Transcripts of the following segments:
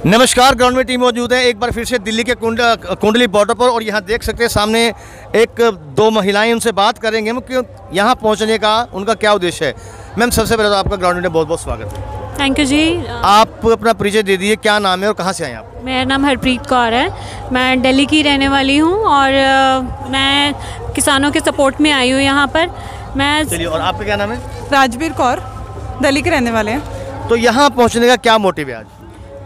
नमस्कार, ग्राउंड में टीम मौजूद है एक बार फिर से दिल्ली के कुंडली बॉर्डर पर, और यहाँ देख सकते हैं सामने एक दो महिलाएं, उनसे बात करेंगे कि यहाँ पहुँचने का उनका क्या उद्देश्य है। मैम, सबसे पहले तो आपका ग्राउंड में बहुत बहुत स्वागत है। थैंक यू जी। आप अपना परिचय दे दीजिए, क्या नाम है और कहाँ से आए आप? मेरा नाम हरप्रीत कौर है, मैं दिल्ली की रहने वाली हूँ और मैं किसानों के सपोर्ट में आई हूँ यहाँ पर। मैं चलिए, और आपका क्या नाम है? राजवीर कौर, दिल्ली के रहने वाले हैं। तो यहाँ पहुँचने का क्या मोटिव है आज?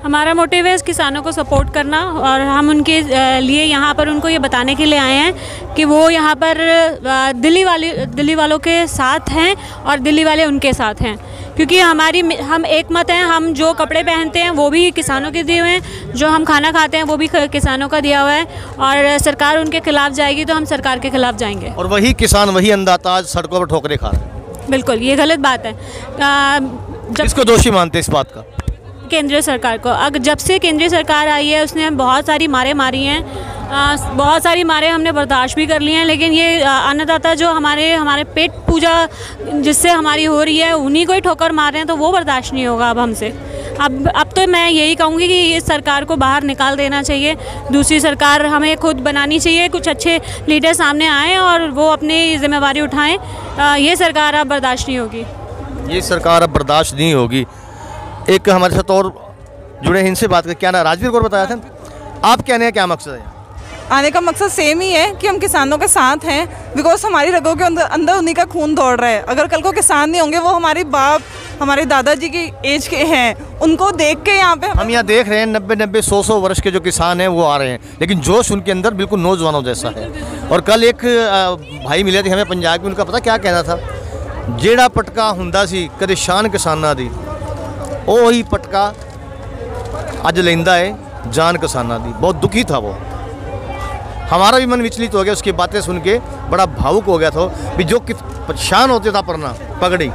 हमारा मोटिव है किसानों को सपोर्ट करना, और हम उनके लिए यहाँ पर उनको ये बताने के लिए आए हैं कि वो यहाँ पर दिल्ली वालों के साथ हैं और दिल्ली वाले उनके साथ हैं, क्योंकि हम एक मत हैं। हम जो कपड़े पहनते हैं वो भी किसानों के दिए हुए हैं, जो हम खाना खाते हैं वो भी किसानों का दिया हुआ है, और सरकार उनके खिलाफ जाएगी तो हम सरकार के खिलाफ जाएंगे। और वही किसान, वही अन्नदाता आज सड़कों पर ठोकरें खा रहे हैं। बिल्कुल, ये गलत बात है। किसको दोषी मानते हैं इस बात का? केंद्रीय सरकार को। जब से केंद्रीय सरकार आई है उसने बहुत सारी मारें मारी हैं, बहुत सारी मारें हमने बर्दाश्त भी कर ली हैं, लेकिन ये अन्नदाता जो हमारे पेट पूजा जिससे हमारी हो रही है, उन्हीं को ही ठोकर मार रहे हैं, तो वो बर्दाश्त नहीं होगा अब हमसे। अब तो मैं यही कहूँगी कि इस सरकार को बाहर निकाल देना चाहिए, दूसरी सरकार हमें खुद बनानी चाहिए, कुछ अच्छे लीडर सामने आएँ और वो अपनी जिम्मेवारी उठाएँ। ये सरकार अब बर्दाश्त नहीं होगी, ये सरकार अब बर्दाश्त नहीं होगी। एक हमारे साथ और जुड़े हैं, इनसे बात कर। क्या ना, राजवीर कौर बताया था, आप कहने का क्या मकसद है? आने का मकसद सेम ही है कि हम किसानों के साथ हैं, बिकॉज हमारी रगों के अंदर उन्हीं का खून दौड़ रहा है। अगर कल को किसान नहीं होंगे, वो हमारे बाप, हमारे दादाजी की एज के हैं, उनको देख के यहाँ पे हम यहाँ देख रहे हैं 90-90, 100-100 वर्ष के जो किसान हैं वो आ रहे हैं, लेकिन जोश उनके अंदर बिल्कुल नौजवानों जैसा है। और कल एक भाई मिले थे हमें पंजाब में, उनका पता क्या कहना था? जेड़ा पटका हुंदा सी कदे शान किसानां दी, ਉਹੀ पटका अज लेंदा है जान किसाना दी। बहुत दुखी था वो, हमारा भी मन विचलित हो गया उसकी बातें सुन के, बड़ा भावुक हो गया था भी जो शान होते था परना पगड़ी,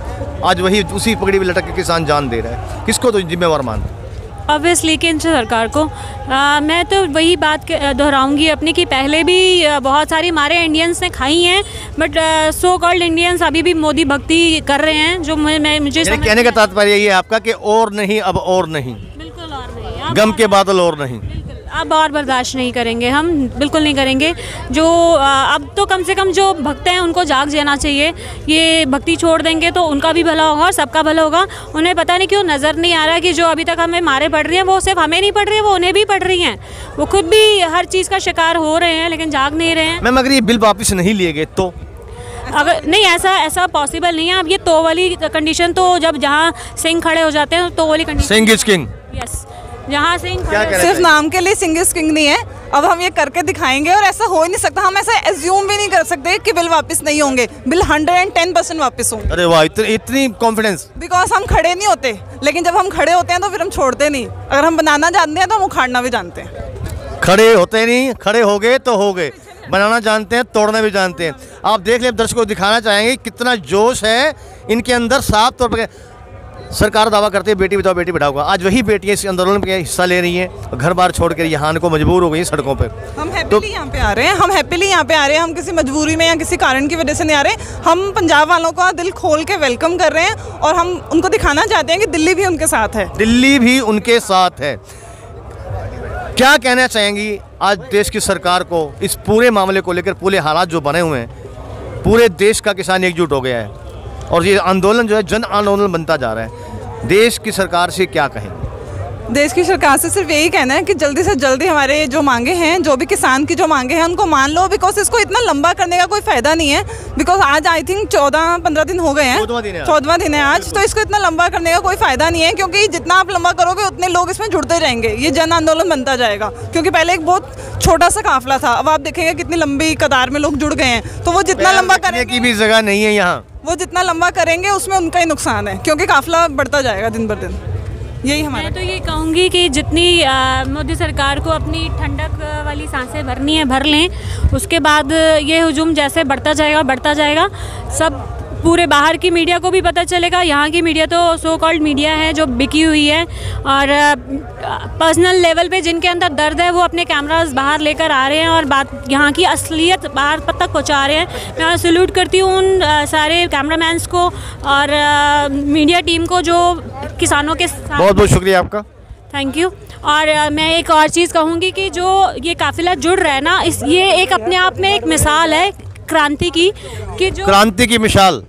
आज वही उसी पगड़ी में लटक के किसान जान दे रहा है। किसको तो जिम्मेवार मानते? ऑब्वियसली केंद्र सरकार को। मैं तो वही बात दोहराऊंगी अपनी कि पहले भी बहुत सारी मारे इंडियंस ने खाई हैं, बट सो कॉल्ड इंडियंस अभी भी मोदी भक्ति कर रहे हैं, जो मुझे कहने का तात्पर्य ये है आपका कि और नहीं, अब और नहीं, बिल्कुल और नहीं, गम के बादल और नहीं, अब और बर्दाश्त नहीं करेंगे हम, बिल्कुल नहीं करेंगे। जो अब तो कम से कम जो भक्त हैं उनको जाग जाना चाहिए, ये भक्ति छोड़ देंगे तो उनका भी भला होगा और सबका भला होगा। उन्हें पता नहीं क्यों नज़र नहीं आ रहा कि जो अभी तक हमें मारे पड़ रही हैं वो सिर्फ हमें नहीं पड़ रही है, वो उन्हें भी पड़ रही हैं। वो खुद भी हर चीज़ का शिकार हो रहे हैं लेकिन जाग नहीं रहे हैं। मैम, अगर ये बिल वापस नहीं लिए गए तो? अगर नहीं, ऐसा पॉसिबल नहीं है। अब ये तो वाली कंडीशन, तो जब जहाँ सिंह खड़े हो जाते हैं तो वाली condition, Singh is king. Yes, जहाँ सिंह सिर्फ नाम के लिए सिंह इज किंग नहीं है, अब हम ये करके दिखाएंगे। और ऐसा हो ही नहीं सकता, हम ऐसा एज्यूम भी नहीं कर सकते कि बिल वापस नहीं होंगे। बिल 110% वापस होंगे। अरे वाह, इतनी कॉन्फिडेंस। बिकॉज हम खड़े नहीं होते, लेकिन जब हम खड़े होते हैं तो फिर हम छोड़ते नहीं। अगर हम बनाना जानते हैं तो हम उखाड़ना भी जानते हैं। खड़े होते नहीं, खड़े हो गए तो हो गए, बनाना जानते हैं, तोड़ना भी जानते हैं। आप देख लें, दर्शकों को दिखाना चाहेंगे कितना जोश है इनके अंदर। साफ तौर पर सरकार दावा करती है बेटी बचाओ बेटी पढ़ाओ का, आज वही बेटियां इस आंदोलन में हिस्सा ले रही हैं, घर बार छोड़कर यहाँ आने को मजबूर हो गई सड़कों पे। हम हैप्पीली यहाँ पे आ रहे हैं, हम हैप्पीली यहाँ पे आ रहे हैं, हम किसी मजबूरी में या किसी कारण की वजह से नहीं आ रहे। हम पंजाब वालों का दिल खोल के वेलकम कर रहे हैं और हम उनको दिखाना चाहते हैं कि दिल्ली भी उनके साथ है। दिल्ली भी उनके साथ है। क्या कहना चाहेंगी आज देश की सरकार को इस पूरे मामले को लेकर? पूरे हालात जो बने हुए हैं, पूरे देश का किसान एकजुट हो गया है और ये आंदोलन जो है जन आंदोलन बनता जा रहा है। देश की सरकार से क्या कहें? देश की सरकार से सिर्फ यही कहना है कि जल्दी से जल्दी हमारे जो मांगे हैं, जो भी किसान की जो मांगे हैं, उनको मान लो। बिकॉज इसको इतना लंबा करने का कोई फ़ायदा नहीं है। बिकॉज आज आई थिंक 14-15 दिन हो गए हैं, 14वां दिन है आज, तो इसको इतना लंबा करने का कोई फ़ायदा नहीं है, क्योंकि जितना आप लंबा करोगे उतने लोग इसमें जुड़ते रहेंगे, ये जन आंदोलन बनता जाएगा। क्योंकि पहले एक बहुत छोटा सा काफिला था, अब आप देखेंगे कितनी लंबी कतार में लोग जुड़ गए हैं। तो वो जितना लंबा करेंगे की भी जगह नहीं है यहाँ, वो जितना लंबा करेंगे उसमें उनका ही नुकसान है, क्योंकि काफिला बढ़ता जाएगा दिन बर दिन। यही हमारा। मैं तो ये कहूँगी कि जितनी मोदी सरकार को अपनी ठंडक वाली सांसें भरनी है भर लें, उसके बाद ये हुजूम जैसे बढ़ता जाएगा सब पूरे बाहर की मीडिया को भी पता चलेगा। यहाँ की मीडिया तो सो कॉल्ड मीडिया है जो बिकी हुई है, और पर्सनल लेवल पे जिनके अंदर दर्द है वो अपने कैमरास बाहर लेकर आ रहे हैं और बात यहाँ की असलियत बाहर तक पहुँचा रहे हैं। मैं सैल्यूट करती हूँ उन सारे कैमरामैन्स को और मीडिया टीम को जो किसानों के साथ। बहुत बहुत शुक्रिया आपका, थैंक यू। और मैं एक और चीज़ कहूँगी कि जो ये काफ़िला जुड़ रहा है ना, ये एक अपने आप में एक मिसाल है क्रांति की, कि जो क्रांति की मिसाल,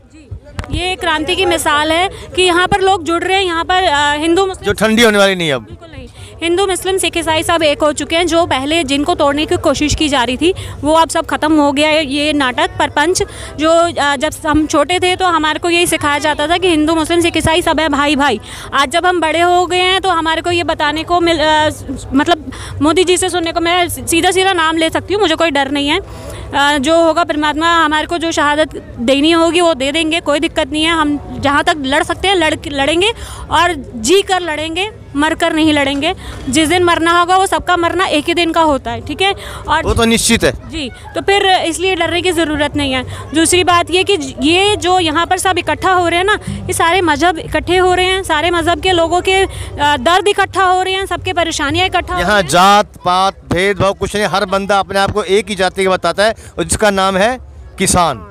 ये क्रांति की मिसाल है कि यहाँ पर लोग जुड़ रहे हैं। यहाँ पर हिंदू मुस्लिम जो ठंडी होने वाली नहीं है अब। बिल्कुल नहीं, हिंदू मुस्लिम सिख ईसाई सब एक हो चुके हैं। जो पहले जिनको तोड़ने की कोशिश की जा रही थी वो अब सब खत्म हो गया है। ये नाटक परपंच जो जब हम छोटे थे तो हमारे को यही सिखाया जाता था कि हिंदू मुस्लिम सिख ईसाई सब है भाई भाई। आज जब हम बड़े हो गए हैं तो हमारे को ये बताने को मतलब मोदी जी से सुनने को, मैं सीधा सीधा नाम ले सकती हूँ, मुझे कोई डर नहीं है। जो होगा परमात्मा हमारे को जो शहादत देनी होगी वो दे देंगे, कोई दिक्कत नहीं है। हम जहाँ तक लड़ सकते हैं लड़ेंगे और जी कर लड़ेंगे, मर कर नहीं लड़ेंगे। जिस दिन मरना होगा वो सबका मरना एक ही दिन का होता है, ठीक है, और वो तो निश्चित है जी। तो फिर इसलिए डरने की ज़रूरत नहीं है। दूसरी बात ये कि ये जो यहाँ पर सब इकट्ठा हो रहे हैं ना, ये सारे मजहब इकट्ठे हो रहे हैं, सारे मजहब के लोगों के दर्द इकट्ठा हो रहे हैं, सबके परेशानियाँ इकट्ठा हो रही हैं। यहाँ जात पात भेदभाव कुछ नहीं, हर बंदा अपने आप को एक ही जाति का बताता है और जिसका नाम है किसान।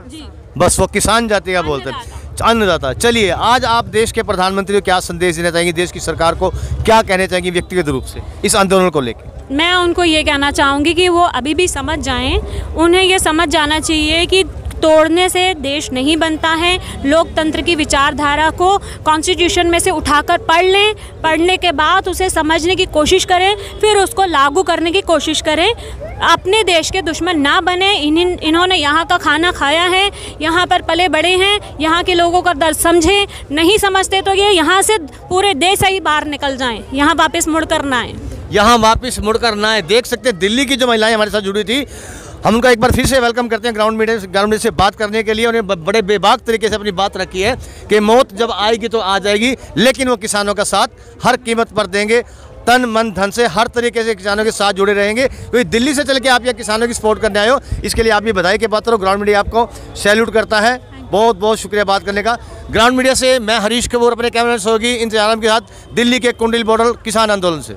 बस वो किसान जाति का बोलते हैं, अन्नदाता। चलिए, आज आप देश के प्रधानमंत्री को क्या संदेश देना चाहेंगे, देश की सरकार को क्या कहना चाहेंगे व्यक्तिगत रूप से इस आंदोलन को लेकर? मैं उनको ये कहना चाहूँगी कि वो अभी भी समझ जाएं। उन्हें ये समझ जाना चाहिए कि तोड़ने से देश नहीं बनता है। लोकतंत्र की विचारधारा को कॉन्स्टिट्यूशन में से उठाकर पढ़ लें, पढ़ने के बाद उसे समझने की कोशिश करें, फिर उसको लागू करने की कोशिश करें। अपने देश के दुश्मन ना बने। इन्होंने यहाँ का खाना खाया है, यहाँ पर पले बड़े हैं, यहाँ के लोगों का दर्द समझें। नहीं समझते तो ये यहाँ से पूरे देश से ही बाहर निकल जाएं, यहाँ वापस मुड़ कर ना आए। यहाँ वापस मुड़कर ना आए। देख सकते हैं दिल्ली की जो महिलाएं हमारे साथ जुड़ी थी, हम उनका एक बार फिर से वेलकम करते हैं ग्राउंड मीडिया से बात करने के लिए। उन्हें बड़े बेबाक तरीके से अपनी बात रखी है कि मौत जब आएगी तो आ जाएगी, लेकिन वो किसानों का साथ हर कीमत पर देंगे, तन मन धन से हर तरीके से किसानों के साथ जुड़े रहेंगे। तो दिल्ली से चल के आप यहाँ किसानों की सपोर्ट करने आए हो, इसके लिए आप भी बधाई के पात्र हो। ग्राउंड मीडिया आपको सैल्यूट करता है, बहुत बहुत शुक्रिया बात करने का। ग्राउंड मीडिया से मैं हरीश कपूर अपने कैमरा सहयोगी इंतजार के साथ दिल्ली के कुंडली बॉर्डर किसान आंदोलन से।